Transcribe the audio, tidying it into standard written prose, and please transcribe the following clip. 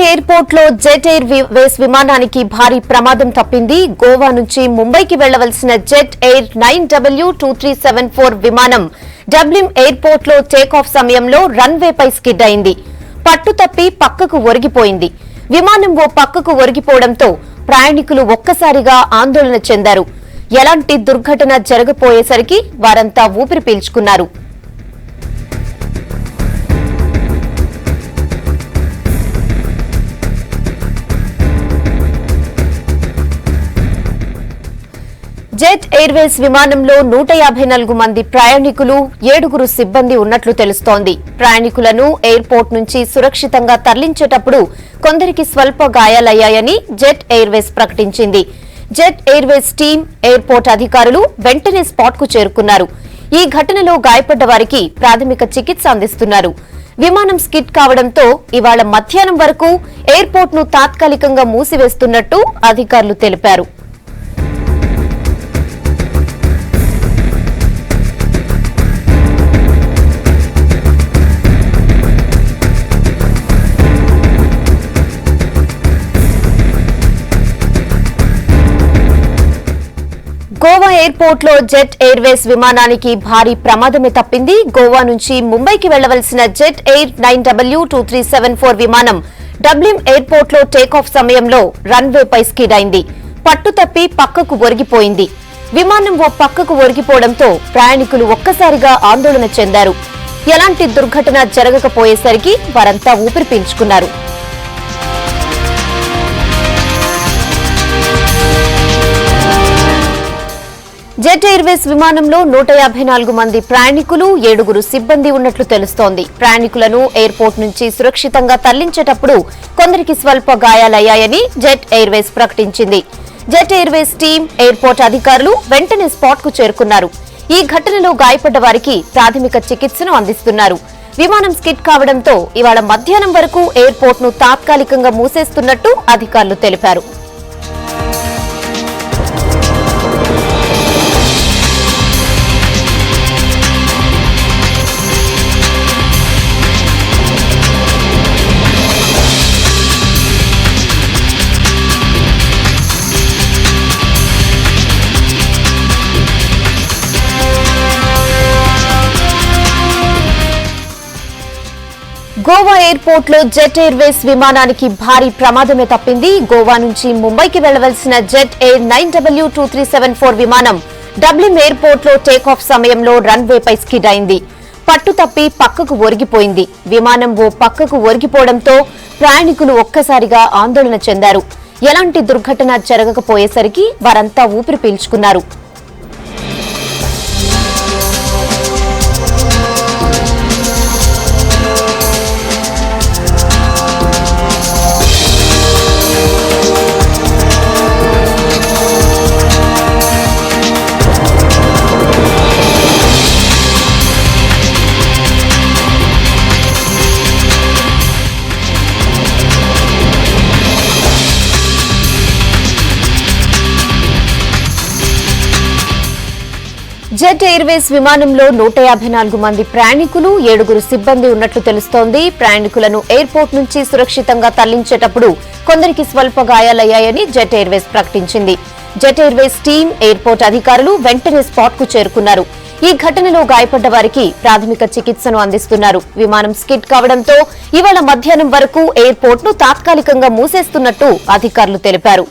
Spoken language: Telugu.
ఎయిర్పోర్ట్ లో జెట్ ఎయిర్వేస్ విమానానికి భారీ ప్రమాదం తప్పింది. గోవా నుంచి ముంబైకి వెళ్లవలసిన జెట్ ఎయిర్ 9W2374 విమానం డబ్లిన్ ఎయిర్పోర్ట్ లో టేకాఫ్ సమయంలో రన్వేపై స్కిడ్ అయింది. పట్టు తప్పి పక్కకు ఒరిగిపోయింది. విమానం ఓ పక్కకు ఒరిగిపోవడంతో ప్రయాణికులు ఒక్కసారిగా ఆందోళన చెందారు. ఎలాంటి దుర్ఘటన జరగపోయేసరికి వారంతా ఊపిరి పీల్చుకున్నారు. జెట్ ఎయిర్వేస్ విమానంలో 154 మంది ప్రయాణికులు 7 సిబ్బంది ఉన్నట్లు తెలుస్తోంది. ప్రయాణికులను ఎయిర్పోర్ట్ నుంచి సురక్షితంగా తరలించేటప్పుడు కొందరికి స్వల్ప గాయాలయ్యాయని జెట్ ఎయిర్వేస్ ప్రకటించింది. జెట్ ఎయిర్వేస్ టీం, ఎయిర్పోర్ట్ అధికారులు వెంటనే స్పాట్ కు చేరుకున్నారు. ఈ ఘటనలో గాయపడ్డ వారికి ప్రాథమిక చికిత్స అందిస్తున్నారు. విమానం స్కిడ్ కావడంతో ఇవాళ మధ్యాహ్నం వరకు ఎయిర్పోర్ట్ ను తాత్కాలికంగా మూసివేస్తున్నట్టు అధికారులు తెలిపారు. గోవా ఎయిర్పోర్ట్ లో జెట్ ఎయిర్వేస్ విమానానికి భారీ ప్రమాదమే తప్పింది. గోవా నుంచి ముంబైకి వెళ్లవలసిన జెట్ ఎయిర్ 9W2374 విమానం డబ్లిన్ ఎయిర్పోర్ట్ లో టేకాఫ్ సమయంలో రన్వేపై స్కిడ్ అయింది. పట్టు తప్పి పక్కకు ఒరిగిపోయింది. విమానం ఓ పక్కకు ఒరిగిపోవడంతో ప్రయాణికులు ఒక్కసారిగా ఆందోళన చెందారు. ఎలాంటి దుర్ఘటన జరగకపోయేసరికి వారంతా ఊపిరి పీల్చుకున్నారు. జెట్ ఎయిర్వేస్ విమానంలో 154 మంది ప్రయాణికులు, 7 సిబ్బంది ఉన్నట్లు తెలుస్తోంది. ప్రయాణికులను ఎయిర్పోర్ట్ నుంచి సురక్షితంగా తరలించేటప్పుడు కొందరికి స్వల్ప గాయాలయ్యాయని జెట్ ఎయిర్వేస్ ప్రకటించింది. జెట్ ఎయిర్వేస్ టీం, ఎయిర్పోర్ట్ అధికారులు వెంటనే స్పాట్ కు చేరుకున్నారు. ఈ ఘటనలో గాయపడ్డ వారికి ప్రాథమిక చికిత్సను అందిస్తున్నారు. విమానం స్కిడ్ కావడంతో ఇవాళ మధ్యాహ్నం వరకు ఎయిర్పోర్ట్ ను తాత్కాలికంగా మూసేస్తున్నట్టు అధికారులు తెలిపారు. గోవా ఎయిర్పోర్ట్ లో జెట్ ఎయిర్వేస్ విమానానికి భారీ ప్రమాదమే తప్పింది. గోవా నుంచి ముంబైకి వెళ్లవలసిన జెట్ ఎయిర్ 9W2374 విమానం డబ్లిన్ ఎయిర్పోర్ట్ లో టేకాఫ్ సమయంలో రన్వేపై స్కిడ్ అయింది. పట్టు తప్పి పక్కకు ఒరిగిపోయింది. విమానం ఓ పక్కకు ఒరిగిపోవడంతో ప్రయాణికులు ఒక్కసారిగా ఆందోళన చెందారు. ఎలాంటి దుర్ఘటన జరగకపోయేసరికి వారంతా ఊపిరి పీల్చుకున్నారు. జెట్ ఎయిర్వేస్ విమానంలో 154 మంది ప్రయాణికులు, 7 సిబ్బంది ఉన్నట్లు తెలుస్తోంది. ప్రయాణికులను ఎయిర్పోర్ట్ నుంచి సురక్షితంగా తరలించేటప్పుడు కొందరికి స్వల్ప గాయాలయ్యాయని జెట్ ఎయిర్వేస్ ప్రకటించింది. జెట్ ఎయిర్వేస్ టీం, ఎయిర్పోర్ట్ అధికారులు వెంటనే స్పాట్ కు చేరుకున్నారు. ఈ ఘటనలో గాయపడ్డ వారికి ప్రాథమిక చికిత్సను అందిస్తున్నారు. విమానం స్కిడ్ కావడంతో ఇవాళ మధ్యాహ్నం వరకు ఎయిర్పోర్ట్ ను తాత్కాలికంగా మూసేస్తున్నట్టు అధికారులు తెలిపారు.